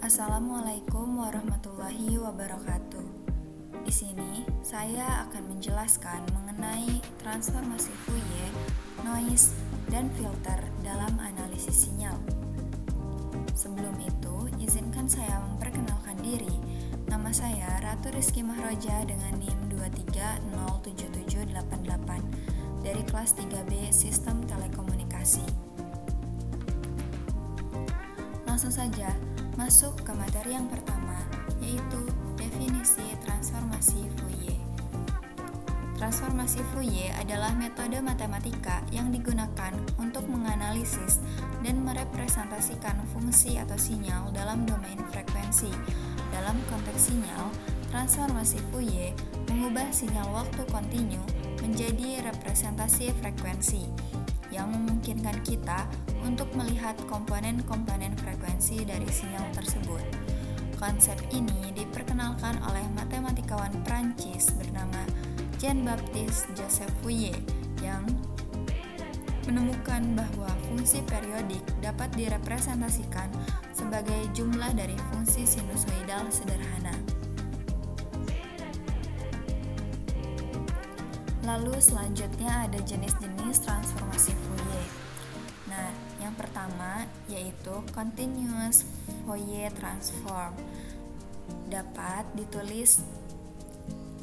Assalamualaikum warahmatullahi wabarakatuh. Di sini saya akan menjelaskan mengenai transformasi Fourier, noise, dan filter dalam analisis sinyal. Sebelum itu, izinkan saya memperkenalkan diri. Nama saya Ratu Rizky Mahroja dengan NIM 2307788 dari kelas 3B Sistem Telekomunikasi. Langsung saja masuk ke materi yang pertama, yaitu definisi transformasi Fourier. Transformasi Fourier adalah metode matematika yang digunakan untuk menganalisis dan merepresentasikan fungsi atau sinyal dalam domain frekuensi. Dalam konteks sinyal, transformasi Fourier mengubah sinyal waktu kontinu menjadi representasi frekuensi yang memungkinkan kita untuk melihat komponen-komponen frekuensi dari sinyal tersebut. Konsep ini diperkenalkan oleh matematikawan Prancis bernama Jean-Baptiste Joseph Fourier yang menemukan bahwa fungsi periodik dapat direpresentasikan sebagai jumlah dari fungsi sinusoidal sederhana. Lalu selanjutnya ada jenis-jenis transformasi Fourier. Nah, yang pertama yaitu continuous Fourier transform. Dapat ditulis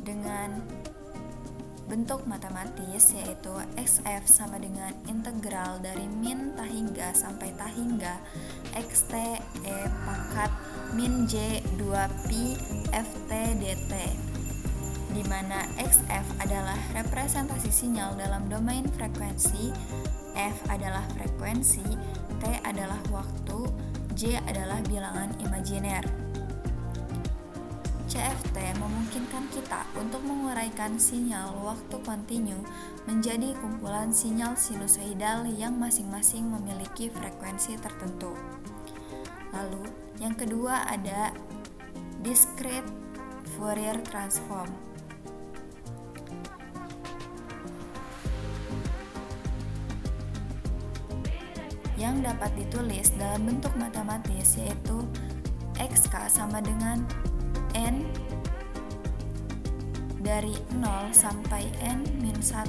dengan bentuk matematis yaitu XF sama dengan integral dari min tahingga sampai tahingga xt e pangkat min j 2pi ft dt, di mana XF adalah representasi sinyal dalam domain frekuensi, F adalah frekuensi, T adalah waktu, J adalah bilangan imajiner. CFT memungkinkan kita untuk menguraikan sinyal waktu kontinu menjadi kumpulan sinyal sinusoidal yang masing-masing memiliki frekuensi tertentu. Lalu, yang kedua ada discrete Fourier transform. Yang dapat ditulis dalam bentuk matematis yaitu XK sama dengan N dari 0 sampai N-1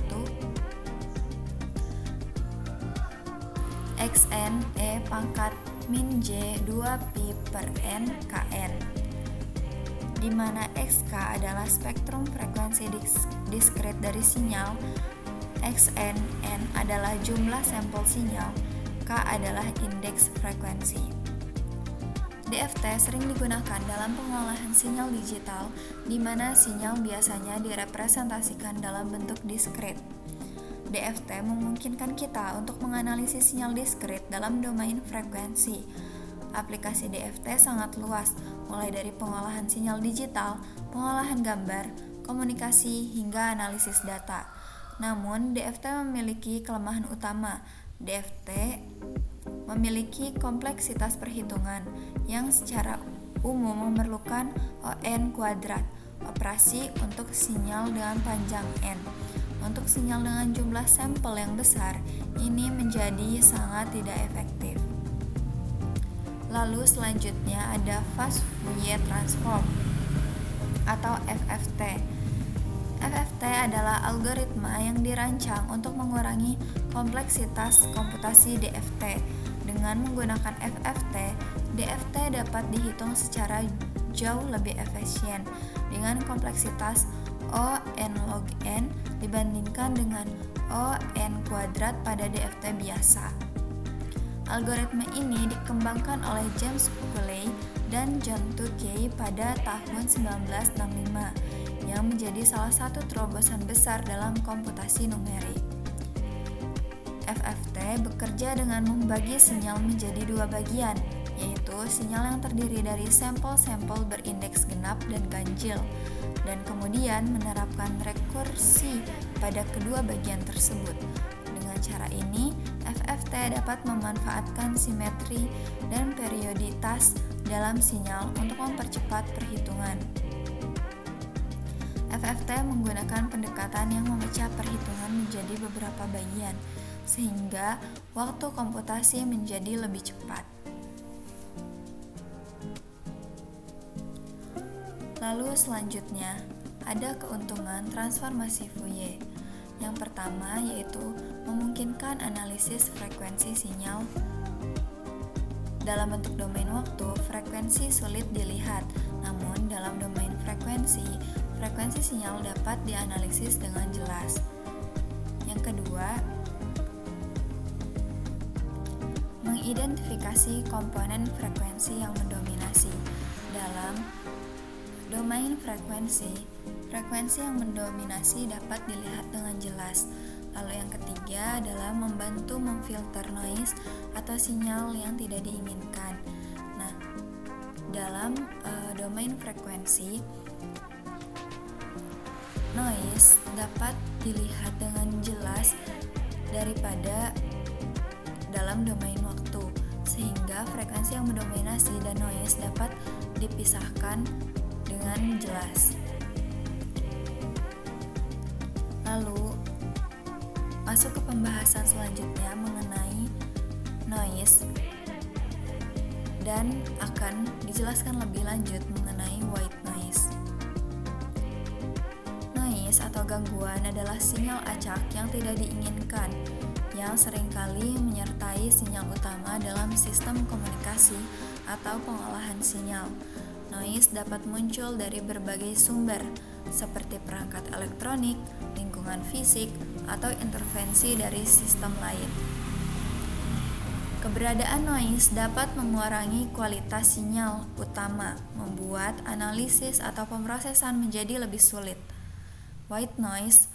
XN E pangkat min J 2pi per N KN, di mana XK adalah spektrum frekuensi diskret dari sinyal, XN N adalah jumlah sampel sinyal, K adalah indeks frekuensi. DFT sering digunakan dalam pengolahan sinyal digital, di mana sinyal biasanya direpresentasikan dalam bentuk diskret. DFT memungkinkan kita untuk menganalisis sinyal diskret dalam domain frekuensi. Aplikasi DFT sangat luas, mulai dari pengolahan sinyal digital, pengolahan gambar, komunikasi, hingga analisis data. Namun, DFT memiliki kelemahan utama. DFT memiliki kompleksitas perhitungan yang secara umum memerlukan ON kuadrat, operasi untuk sinyal dengan panjang N. Untuk sinyal dengan jumlah sampel yang besar, ini menjadi sangat tidak efektif. Lalu selanjutnya ada fast Fourier transform atau FFT. FFT adalah algoritma yang dirancang untuk mengurangi kompleksitas komputasi DFT. Dengan menggunakan FFT, DFT dapat dihitung secara jauh lebih efisien dengan kompleksitas O(n log n) dibandingkan dengan O(n kuadrat pada DFT biasa. Algoritma ini dikembangkan oleh James Cooley dan John Tukey pada tahun 1965 yang menjadi salah satu terobosan besar dalam komputasi numerik. FFT bekerja dengan membagi sinyal menjadi dua bagian, yaitu sinyal yang terdiri dari sampel-sampel berindeks genap dan ganjil, dan kemudian menerapkan rekursi pada kedua bagian tersebut. Dengan cara ini, FFT dapat memanfaatkan simetri dan perioditas dalam sinyal untuk mempercepat perhitungan. FFT menggunakan pendekatan yang memecah perhitungan menjadi beberapa bagian, sehingga waktu komputasi menjadi lebih cepat. Lalu selanjutnya, ada keuntungan transformasi Fourier. Yang pertama yaitu memungkinkan analisis frekuensi sinyal dalam bentuk domain waktu. Frekuensi sulit dilihat, namun dalam domain frekuensi sinyal dapat dianalisis dengan jelas. Yang kedua, mengidentifikasi komponen frekuensi yang mendominasi. Dalam domain frekuensi yang mendominasi dapat dilihat dengan jelas. Lalu yang ketiga adalah membantu memfilter noise atau sinyal yang tidak diinginkan. Nah, dalam domain frekuensi, noise dapat dilihat dengan jelas daripada dalam domain waktu, sehingga frekuensi yang mendominasi dan noise dapat dipisahkan dengan jelas. Lalu masuk ke pembahasan selanjutnya mengenai noise, dan akan dijelaskan lebih lanjut mengenai white noise. Noise atau gangguan adalah sinyal acak yang tidak diinginkan yang seringkali menyertai sinyal utama dalam sistem komunikasi atau pengolahan sinyal. Noise dapat muncul dari berbagai sumber, seperti perangkat elektronik, lingkungan fisik, atau intervensi dari sistem lain. Keberadaan noise dapat mengurangi kualitas sinyal utama, membuat analisis atau pemrosesan menjadi lebih sulit. White noise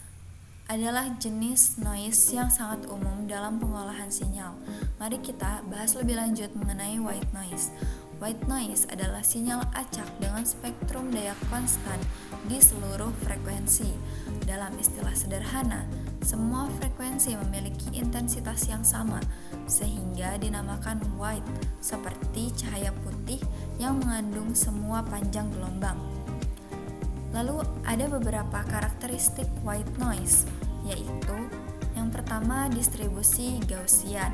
adalah jenis noise yang sangat umum dalam pengolahan sinyal. Mari kita bahas lebih lanjut mengenai white noise. White noise adalah sinyal acak dengan spektrum daya konstan di seluruh frekuensi. Dalam istilah sederhana, semua frekuensi memiliki intensitas yang sama, sehingga dinamakan white, seperti cahaya putih yang mengandung semua panjang gelombang. Lalu ada beberapa karakteristik white noise, yaitu yang pertama distribusi Gaussian.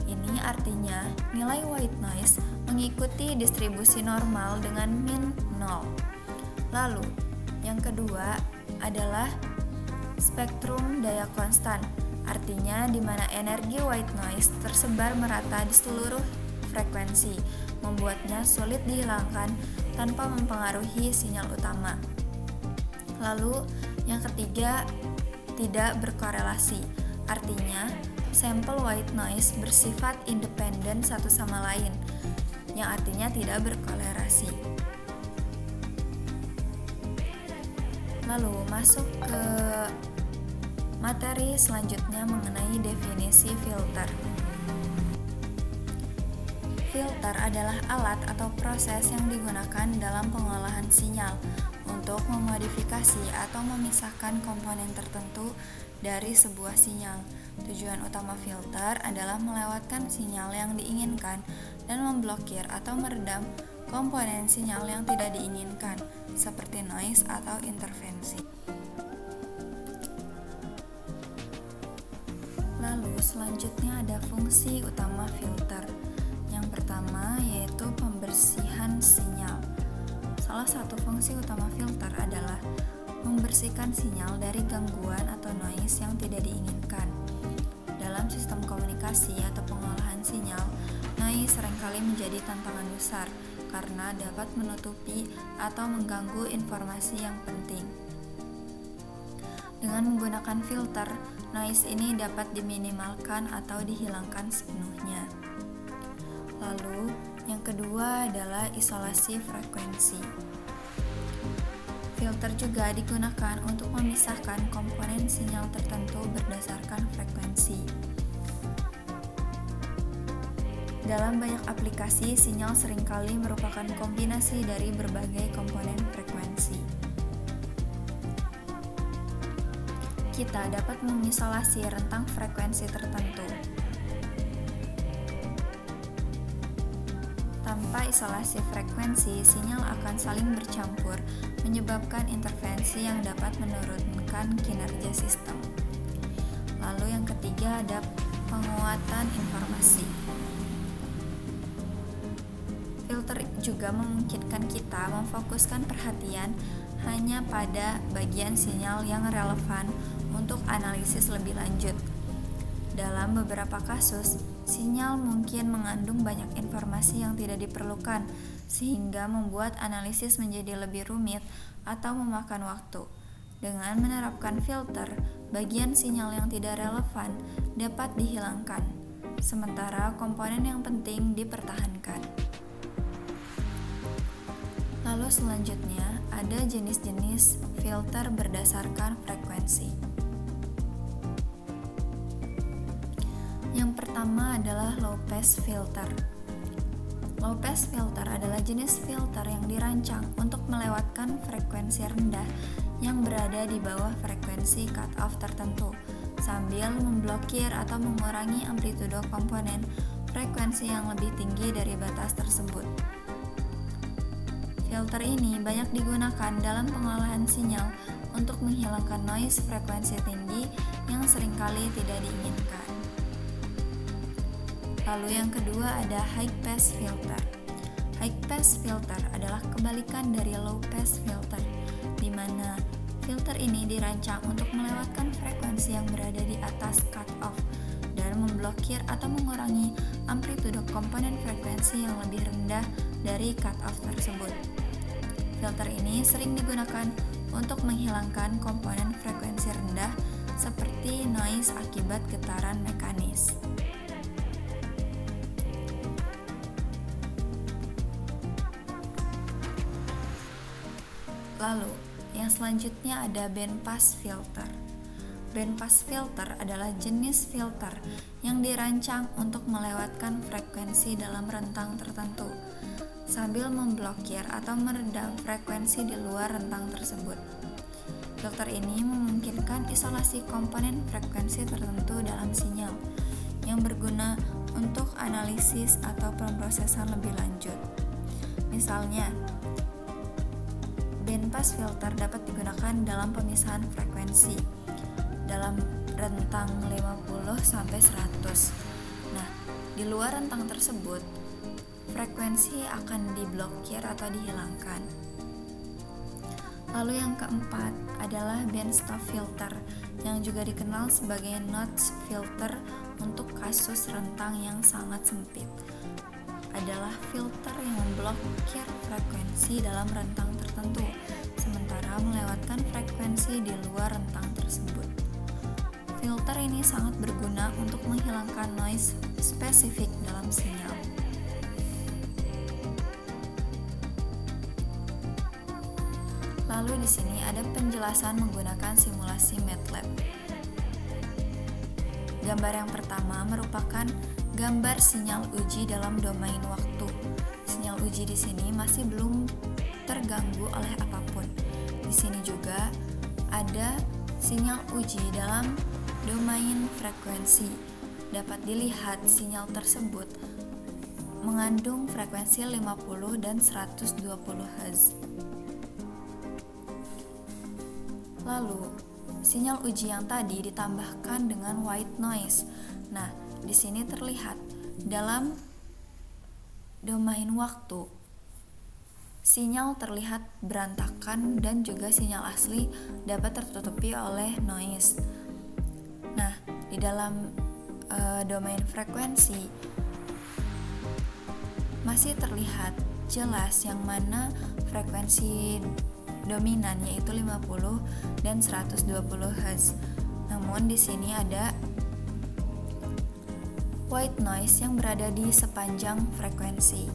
Ini artinya nilai white noise mengikuti distribusi normal dengan min 0. Lalu yang kedua adalah spektrum daya konstan, artinya di mana energi white noise tersebar merata di seluruh frekuensi, membuatnya sulit dihilangkan tanpa mempengaruhi sinyal utama. Lalu yang ketiga, tidak berkorelasi, artinya sampel white noise bersifat independen satu sama lain, yang artinya tidak berkorelasi. Lalu masuk ke materi selanjutnya mengenai definisi filter. Filter adalah alat atau proses yang digunakan dalam pengolahan sinyal untuk memodifikasi atau memisahkan komponen tertentu dari sebuah sinyal. Tujuan utama filter adalah melewatkan sinyal yang diinginkan dan memblokir atau meredam komponen sinyal yang tidak diinginkan, seperti noise atau intervensi. Lalu selanjutnya ada fungsi utama filter. Yang pertama yaitu pembersihan sinyal. Salah satu fungsi utama filter adalah membersihkan sinyal dari gangguan atau noise yang tidak diinginkan. Dalam sistem komunikasi atau pengolahan sinyal, noise seringkali menjadi tantangan besar karena dapat menutupi atau mengganggu informasi yang penting. Dengan menggunakan filter, noise ini dapat diminimalkan atau dihilangkan sepenuhnya. Lalu, yang kedua adalah isolasi frekuensi. Filter juga digunakan untuk memisahkan komponen sinyal tertentu berdasarkan frekuensi. Dalam banyak aplikasi, sinyal seringkali merupakan kombinasi dari berbagai komponen frekuensi. Kita dapat mengisolasi rentang frekuensi tertentu. Tanpa isolasi frekuensi, sinyal akan saling bercampur, menyebabkan intervensi yang dapat menurunkan kinerja sistem. Lalu yang ketiga ada penguatan informasi. Filter juga memungkinkan kita memfokuskan perhatian hanya pada bagian sinyal yang relevan untuk analisis lebih lanjut. Dalam beberapa kasus, sinyal mungkin mengandung banyak informasi yang tidak diperlukan, sehingga membuat analisis menjadi lebih rumit atau memakan waktu. Dengan menerapkan filter, bagian sinyal yang tidak relevan dapat dihilangkan, sementara komponen yang penting dipertahankan. Lalu selanjutnya ada jenis-jenis filter berdasarkan frekuensi. Yang pertama adalah low pass filter. Low pass filter adalah jenis filter yang dirancang untuk melewatkan frekuensi rendah yang berada di bawah frekuensi cutoff tertentu, sambil memblokir atau mengurangi amplitudo komponen frekuensi yang lebih tinggi dari batas tersebut. Filter ini banyak digunakan dalam pengolahan sinyal untuk menghilangkan noise frekuensi tinggi yang seringkali tidak diinginkan. Lalu yang kedua ada high pass filter. High pass filter adalah kebalikan dari low pass filter, di mana filter ini dirancang untuk melewatkan frekuensi yang berada di atas cutoff dan memblokir atau mengurangi amplitudo komponen frekuensi yang lebih rendah dari cutoff tersebut. Filter ini sering digunakan untuk menghilangkan komponen frekuensi rendah seperti noise akibat getaran mekanis. Lalu, yang selanjutnya ada band pass filter. Band pass filter adalah jenis filter yang dirancang untuk melewatkan frekuensi dalam rentang tertentu, sambil memblokir atau meredam frekuensi di luar rentang tersebut. Filter ini memungkinkan isolasi komponen frekuensi tertentu dalam sinyal, yang berguna untuk analisis atau pemrosesan lebih lanjut. Misalnya, band pass filter dapat digunakan dalam pemisahan frekuensi dalam rentang 50-100. Nah, di luar rentang tersebut, frekuensi akan diblokir atau dihilangkan. Lalu yang keempat adalah band stop filter, yang juga dikenal sebagai notch filter untuk kasus rentang yang sangat sempit. Adalah filter yang memblokir frekuensi dalam rentang tertentu, sementara melewatkan frekuensi di luar rentang tersebut. Filter ini sangat berguna untuk menghilangkan noise spesifik dalam sinyal. Lalu di sini ada penjelasan menggunakan simulasi MATLAB. Gambar yang pertama merupakan gambar sinyal uji dalam domain waktu. Sinyal uji di sini masih belum terganggu oleh apapun. Di sini juga ada sinyal uji dalam domain frekuensi. Dapat dilihat sinyal tersebut mengandung frekuensi 50 dan 120 Hz. Lalu, sinyal uji yang tadi ditambahkan dengan white noise. Nah, di sini terlihat dalam domain waktu, sinyal terlihat berantakan dan juga sinyal asli dapat tertutupi oleh noise. Nah, di dalam domain frekuensi masih terlihat jelas yang mana frekuensi dominan yaitu 50 dan 120 Hz. Namun di sini ada white noise yang berada di sepanjang frekuensi.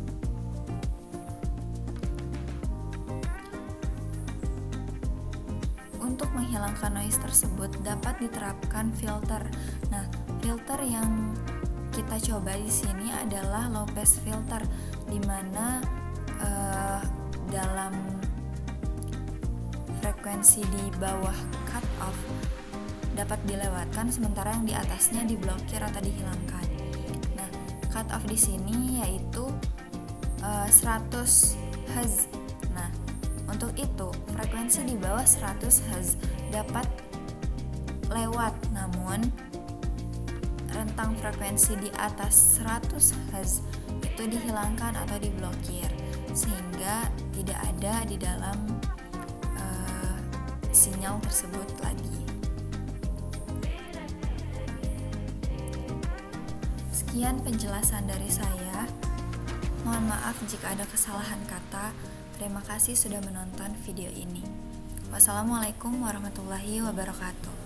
Untuk menghilangkan noise tersebut dapat diterapkan filter. Nah, filter yang kita coba di sini adalah low pass filter, di mana dalam frekuensi di bawah cut off dapat dilewatkan, sementara yang di atasnya diblokir atau dihilangkan. Nah, cut off di sini yaitu 100 Hz. Nah, untuk itu frekuensi di bawah 100 Hz dapat lewat, namun frekuensi di atas 100 Hz itu dihilangkan atau diblokir. sehingga tidak ada di dalam sinyal tersebut lagi. Sekian penjelasan dari saya. Mohon maaf jika ada kesalahan kata. Terima kasih sudah menonton video ini. Wassalamualaikum warahmatullahi wabarakatuh.